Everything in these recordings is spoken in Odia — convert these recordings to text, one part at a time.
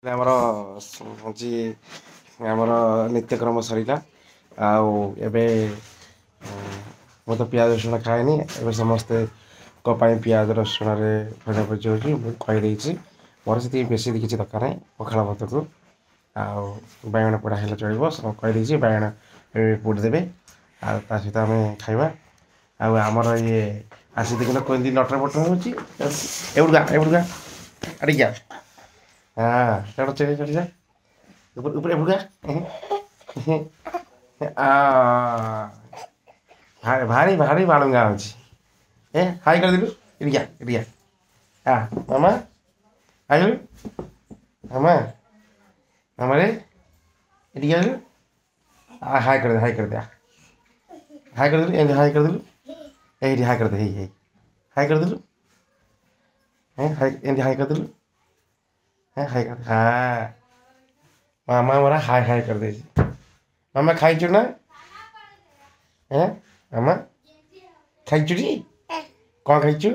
ଆମର ହଉଛି ଆମର ନିତ୍ୟକ୍ରମ ସରିଲା। ଆଉ ଏବେ ମୁଁ ତ ପିଆଜ ରସୁଣ ଖାଏନି। ଏବେ ସମସ୍ତେଙ୍କ ପାଇଁ ପିଆଜ ରସୁଣରେ ଭଜାଭଜି ହେଉଛି। ମୁଁ କହିଦେଇଛି ମୋର ସେତିକି ବେଶୀ କିଛି ଦରକାର ନାହିଁ। ପଖାଳ ଭାତକୁ ଆଉ ବାଇଗଣ ପୋଡ଼ା ହେଲେ ଚଳିବ। କହିଦେଇଛି ବାଇଗଣ ପୋଡ଼ି ଦେବେ ଆଉ ତା ସହିତ ଆମେ ଖାଇବା। ଆଉ ଆମର ଇଏ ଆସି ଦେଖିଲ କେମିତି ଲଟର ପଟର ହେଉଛି। ଏବୁଡୁକା ଆଡ଼ିକା ଚଢ଼ ଚଢ଼ି ଯା উপরে উপরে ଭାରି ଭାରି ବାଳୁଙ୍ଗା ଅଛି। ହାଇ କରିଦେଲୁ ଏଠିକା ଏଠିକା ମାମା ହାଇ କଲୁ ମାମା ମାମାରେ ଏଠିକି ଆସିଲୁ ହାଇ କରିଦେ ହାଇ କରିଦେ ହାଇ କରିଦେଲୁ ଏମିତି ହାଇ କରିଦେଲୁ ଏଇଠି ହାଇ କରିଦେ ହେଇ ହେଇ ହାଇ କରିଦେଲୁ ଏମିତି ହାଇ କରିଦେଲୁ ହାଇ କରିଦେ ମାମା ମୋର ହାଇ ହାଇ କରିଦେଇଛି। ମାମା ଖାଇଛୁ ନା ମାମା ଖାଇଛୁ ଟି କ'ଣ ଖାଇଛୁ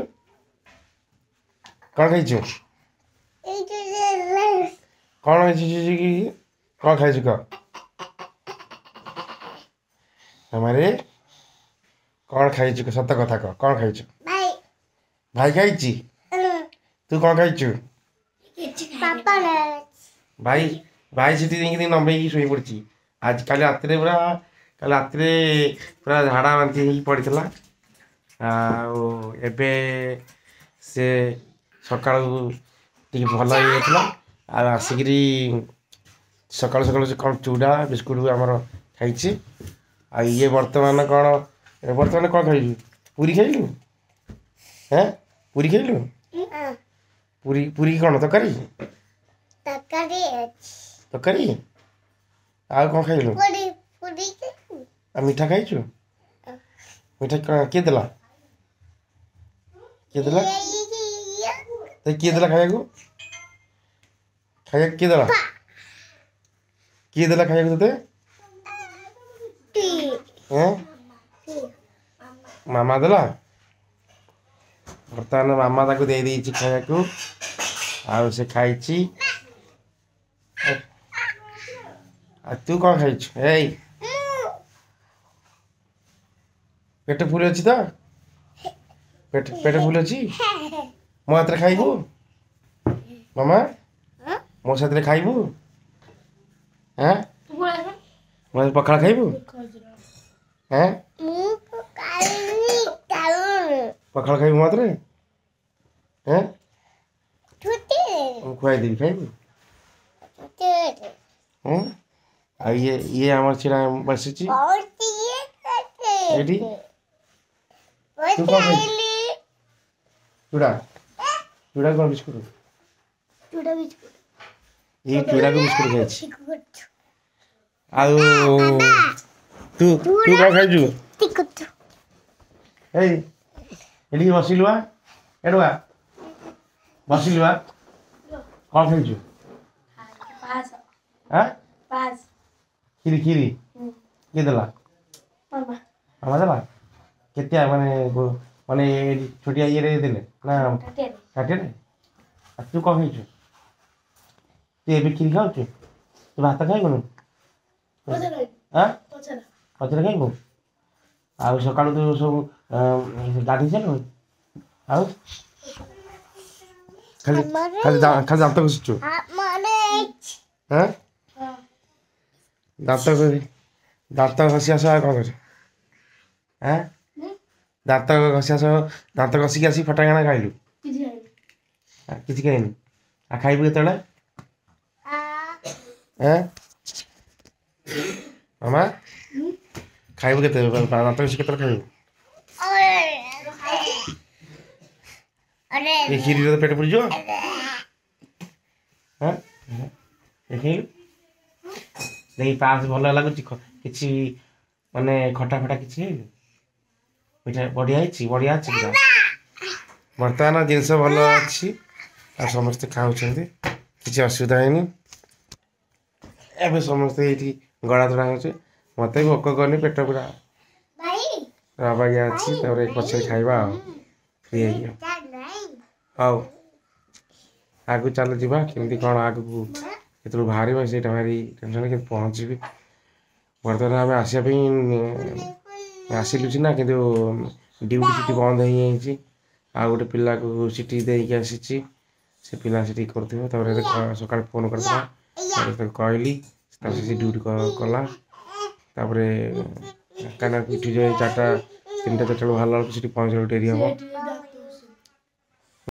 କ'ଣ ଖାଇଛୁ କ'ଣ ହେଇଛି କି କ'ଣ ଖାଇଛୁ କହ ମାମାରେ କ'ଣ ଖାଇଛୁ ସତ କଥା କହ କ'ଣ ଖାଇଛୁ ଭାଇ ଖାଇଛି ତୁ କ'ଣ ଖାଇଛୁ ଭାଇ ଭାଇ ସେଠି ଯାଇକି ନମ୍ବେଇକି ଶୋଇପଡ଼ିଛି। ଆଜି କାଲି ରାତିରେ ପୁରା ଝାଡ଼ା ବାନ୍ତି ହେଇକି ପଡ଼ିଥିଲା। ଆଉ ଏବେ ସେ ସକାଳୁ ଟିକେ ଭଲ ହେଇଯାଇଥିଲା। ଆଉ ଆସିକିରି ସକାଳୁ ସକାଳୁ ସେ କ'ଣ ଚୁଡ଼ା ବିସ୍କୁଟ ଆମର ଖାଇଛି। ଆଉ ଇଏ ବର୍ତ୍ତମାନ କ'ଣ ଖାଇଲୁ ପୁରୀ ଖାଇଲୁ ପୁରୀ ଖାଇଲୁ ପୁରୀ କ'ଣ ତରକାରୀ ତରକାରୀ ଆଉ କ'ଣ ଖାଇଲୁ ଆଉ ମିଠା ଖାଇଛୁ ମିଠା କିଏ ଦେଲା କିଏ ଦେଲା ଖାଇବାକୁ କିଏ ଦେଲା ଖାଇବାକୁ ତତେ ମାମା ଦେଲା ବର୍ତ୍ତମାନ ମାମା ତାକୁ ଦେଇ ଦେଇଛି ଖାଇବାକୁ ଆଉ ସେ ଖାଇଛି। ଆଉ ତୁ କ'ଣ ଖାଇଛୁ ପେଟ ଫୁଲ ଅଛି ତ ପେଟ ଫୁଲ ଅଛି ମୋ ହାତରେ ଖାଇବୁ ମାମା ମୋ ସାଥିରେ ଖାଇବୁ ମୋ ପଖାଳ ଖାଇବୁ ପଖାଳ ଖାଇବୁ ମୋ ହାତରେ ମୁଁ ଖୁଆଇଦେବି ଖାଇବୁ ଆଉ ଇଏ ଆମର ଛିଡ଼ା ବସିଛି ଏଇଠି ତୁ କ'ଣ ଖାଇଛୁ ଚୁଡ଼ା କ'ଣ ବିସ୍କୁଟ ଇଏ ଚୁଡ଼ାକୁ ବିସ୍କୁଟ ଖାଇଛି। ଆଉ ତୁ କ'ଣ ଖାଇଛୁ ଏଠିକି ବସିଲୁ ଏଡ଼ୁଆ ବସିଲୁ କ'ଣ ଖାଇଛୁ କ୍ଷୀରି କିଏ ଦେଲା ମାମା ଦେଲା କେତେ ମାନେ ଛୋଟିଆ ଇଏରେ ଦେଲେ ନା କାଟିଆରେ ଆଉ ତୁ କ'ଣ ଖାଇଛୁ ତୁ ଏବେ କ୍ଷୀରି ଖାଉଛୁ ତୁ ଭାତ ଖାଇବୁନୁ ପଛରେ ଖାଇବୁ ଆଉ ସକାଳୁ ତୁ ସବୁ ଗାଧୋଇ ସାରିଲୁଣି ଆଉ ଖାଲି ଦାନ୍ତ ଘଷିଛୁ ଦାନ୍ତ ଘଷି ଆସ ଆଉ କ'ଣ କରୁଛୁ ଦାନ୍ତ ଘଷିକି ଆସିକି ଫଟାକଣା ଖାଇଲୁ କିଛି ଖାଇନି ଆଉ ଖାଇବୁ କେତେବେଳେ ମାମା ଖାଇବୁ କେତେବେଳେ ଦାନ୍ତ ଘଷି କେତେବେଳେ ଖାଇବୁ ଏ କ୍ଷୀରିରେ ତ ପେଟ ପୁରିଯିବ ଦେଖି ପାସ୍ ଭଲ ଲାଗୁଛି କିଛି ମାନେ ଖଟା ଫଟା କିଛି ହେଇନି ମିଠା ବଢ଼ିଆ ଅଛି ପୁରା ବର୍ତ୍ତମାନ ଜିନିଷ ଭଲ ଅଛି ଆଉ ସମସ୍ତେ ଖାଉଛନ୍ତି କିଛି ଅସୁବିଧା ହେଇନି। ଏବେ ସମସ୍ତେ ଏଇଠି ଗଳା ତୋଳା ହେଉଛି ମୋତେ ଭୋକ କରିନି ପେଟ ପୁରା ଅବାଗିଆ ଅଛି ତାପରେ ପଛରେ ଖାଇବା ଆଉ ଫ୍ରି ହେଇକି ହଉ ଆଗକୁ ଚାଲ ଯିବା କେମିତି କ'ଣ ଆଗକୁ କେତେବେଳେ ବାହାରିବା ସେଇଟା ଭାରି ଟେନସନ୍, କିନ୍ତୁ ପହଞ୍ଚିବି। ବର୍ତ୍ତମାନ ଆମେ ଆସିବା ପାଇଁ ଆସିଲୁ ସିନା, କିନ୍ତୁ ଡ୍ୟୁଟି ସେଠି ବନ୍ଦ ହେଇଯାଇଛି। ଆଉ ଗୋଟେ ପିଲାକୁ ସିଟି ଦେଇକି ଆସିଛି, ସେ ପିଲା ସେଠି କରୁଥିବ। ତାପରେ ସକାଳେ ଫୋନ୍ କରିଥିଲା, ତାପରେ ତାକୁ କହିଲି, ତାପରେ ସେ ଡ୍ୟୁଟି କଲା। ତାପରେ କାହିଁକିନା ଏଠି ଯାଇ 4ଟା 3ଟା 4ଟା ବେଳକୁ ବାହାରିଲା ବେଳକୁ ସେଠି ପହଞ୍ଚିଲା ବେଳକୁ ଡେରି ହେବ।